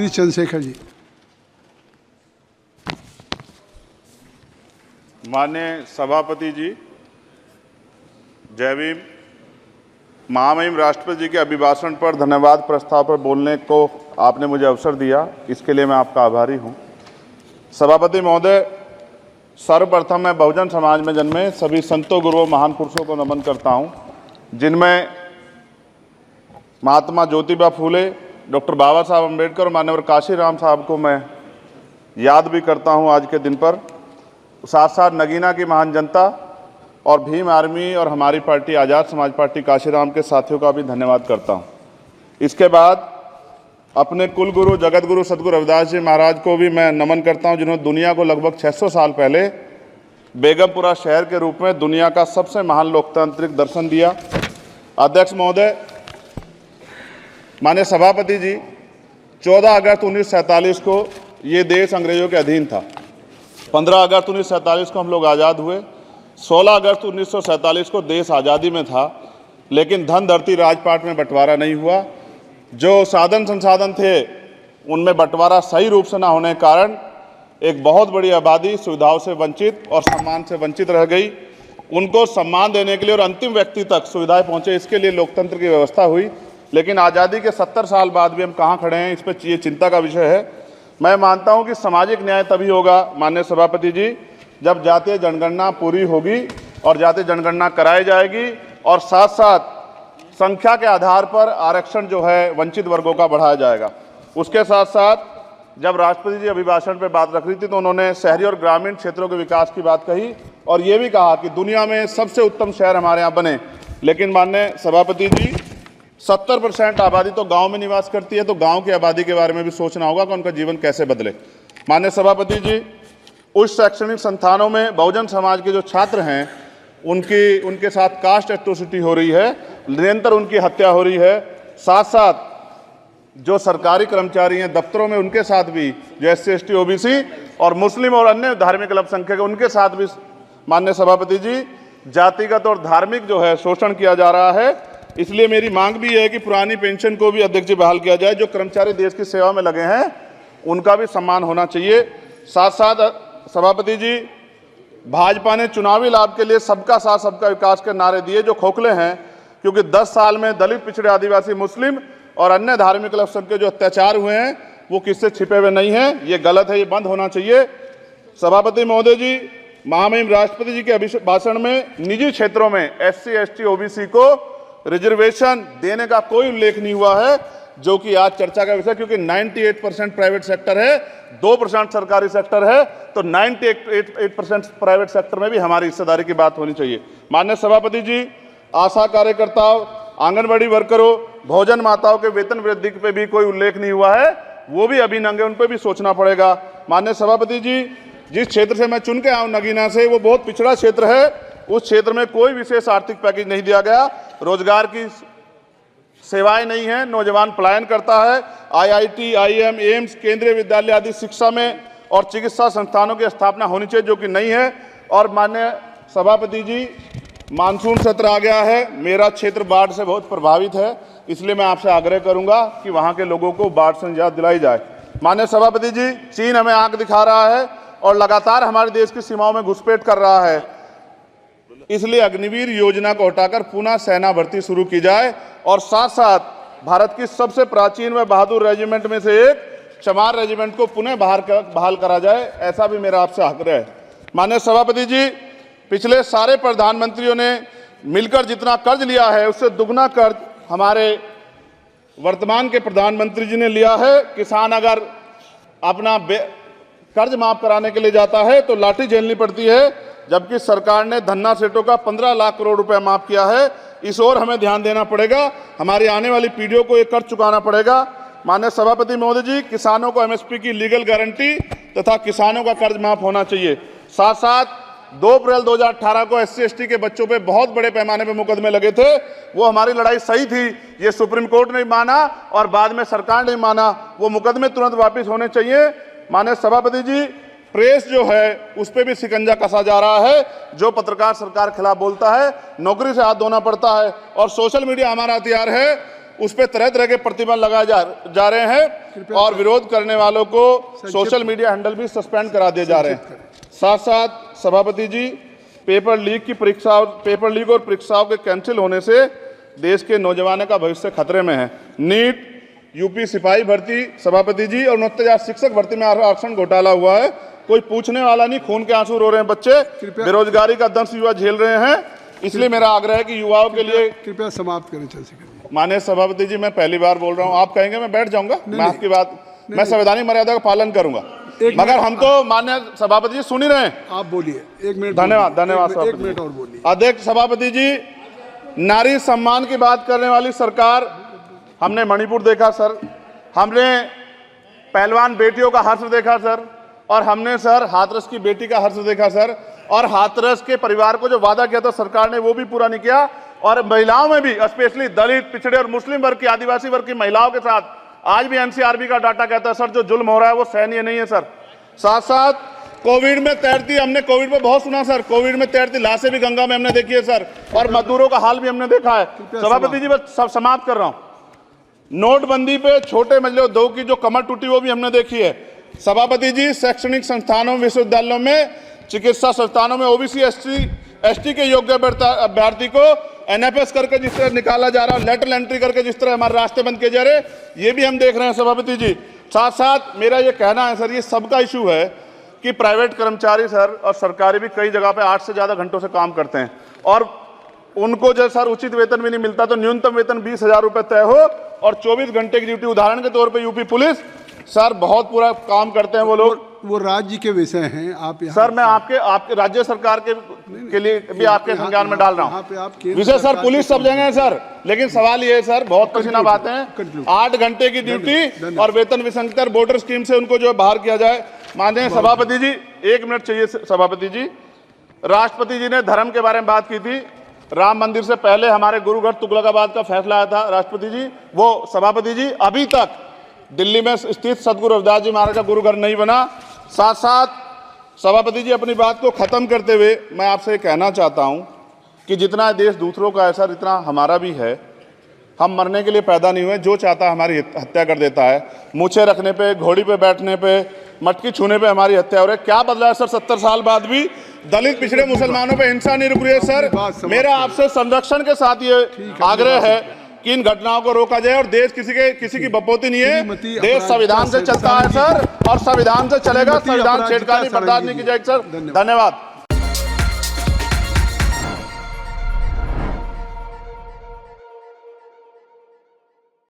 श्री चंद्रशेखर जी। माननीय सभापति जी, जय भीम। महामहिम राष्ट्रपति जी के अभिभाषण पर धन्यवाद प्रस्ताव पर बोलने को आपने मुझे अवसर दिया, इसके लिए मैं आपका आभारी हूं। सभापति महोदय, सर्वप्रथम मैं बहुजन समाज में जन्मे सभी संतों, गुरुओं, महान पुरुषों को नमन करता हूं, जिनमें महात्मा ज्योतिबा फूले, डॉक्टर बाबा साहब अम्बेडकर और मान्यवर काशीराम साहब को मैं याद भी करता हूं आज के दिन पर। साथ साथ नगीना की महान जनता और भीम आर्मी और हमारी पार्टी आज़ाद समाज पार्टी काशीराम के साथियों का भी धन्यवाद करता हूं। इसके बाद अपने कुल गुरु जगत गुरु सदगुरु रविदास जी महाराज को भी मैं नमन करता हूं, जिन्होंने दुनिया को लगभग 600 साल पहले बेगमपुरा शहर के रूप में दुनिया का सबसे महान लोकतांत्रिक दर्शन दिया। अध्यक्ष महोदय, माननीय सभापति जी, 14 अगस्त 1947 को ये देश अंग्रेजों के अधीन था। 15 अगस्त 1947 को हम लोग आज़ाद हुए। 16 अगस्त 1947 को देश आज़ादी में था, लेकिन धन धरती राजपाट में बंटवारा नहीं हुआ। जो साधन संसाधन थे उनमें बंटवारा सही रूप से न होने के कारण एक बहुत बड़ी आबादी सुविधाओं से वंचित और सम्मान से वंचित रह गई। उनको सम्मान देने के लिए और अंतिम व्यक्ति तक सुविधाएं पहुंचे, इसके लिए लोकतंत्र की व्यवस्था हुई। लेकिन आज़ादी के 70 साल बाद भी हम कहाँ खड़े हैं, इस पर ये चिंता का विषय है। मैं मानता हूं कि सामाजिक न्याय तभी होगा माननीय सभापति जी, जब जातीय जनगणना पूरी होगी और जातीय जनगणना कराई जाएगी और साथ साथ संख्या के आधार पर आरक्षण जो है वंचित वर्गों का बढ़ाया जाएगा। उसके साथ साथ जब राष्ट्रपति जी अभिभाषण पे बात रख रही थी तो उन्होंने शहरी और ग्रामीण क्षेत्रों के विकास की बात कही और ये भी कहा कि दुनिया में सबसे उत्तम शहर हमारे यहाँ बने। लेकिन माननीय सभापति जी, 70% आबादी तो गांव में निवास करती है, तो गांव की आबादी के बारे में भी सोचना होगा कि उनका जीवन कैसे बदले। माननीय सभापति जी, उच्च शैक्षणिक संस्थानों में बहुजन समाज के जो छात्र हैं उनके साथ कास्ट एट्रोसिटी हो रही है, निरंतर उनकी हत्या हो रही है। साथ साथ जो सरकारी कर्मचारी हैं दफ्तरों में, उनके साथ भी जो SC ST OBC और मुस्लिम और अन्य धार्मिक अल्पसंख्यक, उनके साथ भी माननीय सभापति जी जातिगत और धार्मिक जो है शोषण किया जा रहा है। इसलिए मेरी मांग भी है कि पुरानी पेंशन को भी अध्यक्ष जी बहाल किया जाए। जो कर्मचारी देश की सेवा में लगे हैं उनका भी सम्मान होना चाहिए। साथ साथ सभापति जी, भाजपा ने चुनावी लाभ के लिए सबका साथ सबका विकास के नारे दिए जो खोखले हैं, क्योंकि 10 साल में दलित, पिछड़े, आदिवासी, मुस्लिम और अन्य धार्मिक अल्पसंख्यक के जो अत्याचार हुए हैं वो किससे छिपे हुए नहीं हैं। ये गलत है, ये बंद होना चाहिए। सभापति महोदय जी, महामहिम राष्ट्रपति जी के अभिभाषण में निजी क्षेत्रों में SC ST OBC को रिजर्वेशन देने का कोई उल्लेख नहीं हुआ है, जो कि आज चर्चा का विषय, क्योंकि 98% प्राइवेट सेक्टर है, 2% सरकारी सेक्टर है, तो 98% प्राइवेट सेक्टर में भी हमारी हिस्सेदारी की बात होनी चाहिए। माननीय सभापति जी, आशा कार्यकर्ताओं, आंगनबाड़ी वर्करों, भोजन माताओं के वेतन वृद्धि पे भी कोई उल्लेख नहीं हुआ है, वो भी अभी नंगे, उन पर भी सोचना पड़ेगा। माननीय सभापति जी, जिस क्षेत्र से मैं चुन के आऊँ नगीना से, वो बहुत पिछड़ा क्षेत्र है। उस क्षेत्र में कोई विशेष आर्थिक पैकेज नहीं दिया गया, रोजगार की सेवाएं नहीं है, नौजवान पलायन करता है। IIT, IIM, एम्स, केंद्रीय विद्यालय आदि शिक्षा में और चिकित्सा संस्थानों की स्थापना होनी चाहिए, जो कि नहीं है। और माननीय सभापति जी, मानसून सत्र आ गया है, मेरा क्षेत्र बाढ़ से बहुत प्रभावित है, इसलिए मैं आपसे आग्रह करूंगा कि वहां के लोगों को बाढ़ से निजात दिलाई जाए। माननीय सभापति जी, चीन हमें आंख दिखा रहा है और लगातार हमारे देश की सीमाओं में घुसपैठ कर रहा है, इसलिए अग्निवीर योजना को हटाकर पुनः सेना भर्ती शुरू की जाए और साथ साथ भारत की सबसे प्राचीन व बहादुर रेजिमेंट में से एक चमार रेजिमेंट को पुनः बहाल करा जाए, ऐसा भी मेरा आपसे आग्रह है। माननीय सभापति जी, पिछले सारे प्रधानमंत्रियों ने मिलकर जितना कर्ज लिया है उससे दुगना कर्ज हमारे वर्तमान के प्रधानमंत्री जी ने लिया है। किसान अगर अपना कर्ज माफ कराने के लिए जाता है तो लाठी झेलनी पड़ती है, जबकि सरकार ने धन्ना सेठों का 15 लाख करोड़ रुपए माफ किया है। इस ओर हमें ध्यान देना पड़ेगा, हमारी आने वाली पीढ़ियों को ये कर्ज चुकाना पड़ेगा। माननीय सभापति महोदय जी, किसानों को MSP की लीगल गारंटी तथा किसानों का कर्ज माफ होना चाहिए। साथ साथ 2 अप्रैल 2018 को SC ST के बच्चों पे बहुत बड़े पैमाने पे मुकदमे लगे थे, वो हमारी लड़ाई सही थी, ये सुप्रीम कोर्ट ने माना और बाद में सरकार ने माना, वो मुकदमे तुरंत वापस होने चाहिए। माननीय सभापति जी, प्रेस जो है उस पर भी शिकंजा कसा जा रहा है, जो पत्रकार सरकार खिलाफ बोलता है नौकरी से हाथ धोना पड़ता है। और सोशल मीडिया हमारा हथियार है, उस पर तरह तरह के प्रतिबंध लगाए जा रहे हैं और विरोध करने वालों को सोशल मीडिया हैंडल भी सस्पेंड करा दिए जा रहे हैं। साथ साथ सभापति जी, पेपर लीक और परीक्षाओं के कैंसिल होने से देश के नौजवानों का भविष्य खतरे में है। नीट, यूपी सिपाही भर्ती सभापति जी और 69,000 शिक्षक भर्ती में आरक्षण घोटाला हुआ है, कोई पूछने वाला नहीं, खून के आंसू रो रहे हैं बच्चे, बेरोजगारी का दंश युवा झेल रहे हैं। इसलिए मेरा आग्रह है कि युवाओं के लिए कृपया समाप्त करें चर्चा। माननीय सभापति जी, मैं पहली बार बोल रहा हूं, आप कहेंगे मैं बैठ जाऊंगा, मैं आपकी बात, मैं संवैधानिक मर्यादा का पालन करूंगा, मगर हम तो माननीय सभापति जी सुन ही रहे हैं। आप बोलिए, 1 मिनट। धन्यवाद एक मिनट और बोलिए। अध्यक्ष सभापति जी, नारी सम्मान की बात करने वाली सरकार, हमने मणिपुर देखा सर, हमने पहलवान बेटियों का हर्ष देखा सर, और हमने सर हाथरस की बेटी का हर्ष देखा सर, और हाथरस के परिवार को जो वादा किया था सरकार ने वो भी पूरा नहीं किया। और महिलाओं में भी, स्पेशली दलित, पिछड़े और मुस्लिम वर्ग की, आदिवासी वर्ग की महिलाओं के साथ आज भी एनसीआरबी का डाटा कहता है सर जो जुल्म हो रहा है वो सहनीय नहीं है सर। साथ साथ कोविड में तैरती, हमने कोविड में बहुत सुना सर, कोविड में तैरती लाशें भी गंगा में हमने देखी है सर, और मजदूरों का हाल भी हमने देखा है। सभापति जी, बस सब समाप्त कर रहा हूं। नोटबंदी पे छोटे मजले उद्योग की जो कमर टूटी वो भी हमने देखी है। सभापति जी, शैक्षणिक संस्थानों, विश्वविद्यालयों में, चिकित्सा संस्थानों में ओबीसी एसटी के योग्य अभ्यर्थी को एनएफएस करके जिस तरह निकाला जा रहा है, लेटरल एंट्री करके जिस तरह हमारे रास्ते बंद किए जा रहे, ये भी हम देख रहे हैं सभापति जी। साथ साथ मेरा ये कहना है सर, ये सबका इशू है कि प्राइवेट कर्मचारी सर और सरकारी भी कई जगह पे 8 से ज़्यादा घंटों से काम करते हैं और उनको जो सर उचित वेतन भी नहीं मिलता, तो न्यूनतम वेतन 20,000 रुपये तय हो और 24 घंटे की ड्यूटी। उदाहरण के तौर पे यूपी पुलिस सर बहुत पूरा काम करते हैं वो लोग, वो राज्य के विषय हैं। आप सर मैं आपके राज्य सरकार के लिए भी आपके संज्ञान में डाल रहा हूँ विषय सर, पुलिस सब जगह है सर, लेकिन सवाल ये है सर, बहुत पसीना बातें हैं, 8 घंटे की ड्यूटी और वेतन विसंगति, वोटर स्कीम से उनको जो बाहर किया जाए। माननीय सभापति जी, 1 मिनट चाहिए सभापति जी। राष्ट्रपति जी ने धर्म के बारे में बात की थी, राम मंदिर से पहले हमारे गुरुघर तुगलकाबाद का फैसला आया था राष्ट्रपति जी, वो सभापति जी अभी तक दिल्ली में स्थित सदगुरु रविदास जी महाराज का गुरुघर नहीं बना। साथ साथ सभापति जी, अपनी बात को खत्म करते हुए मैं आपसे कहना चाहता हूं कि जितना देश दूसरों का है सर, इतना हमारा भी है। हम मरने के लिए पैदा नहीं हुए, जो चाहता है हमारी हत्या कर देता है। मूछें रखने पे, घोड़ी पे बैठने पे, मटकी छूने पे हमारी हत्या हो रही है। क्या बदला है सर? 70 साल बाद भी दलित, पिछड़े, मुसलमानों पे हिंसा नहीं रुक रही है सर। मेरा आपसे संरक्षण के साथ ये आग्रह है कि इन घटनाओं को रोका जाए और देश किसी की बपोती नहीं है, देश संविधान से चलता है सर और संविधान से चलेगा। संविधान छेड़खानी बर्दाश्त नहीं की जाएगी सर। धन्यवाद।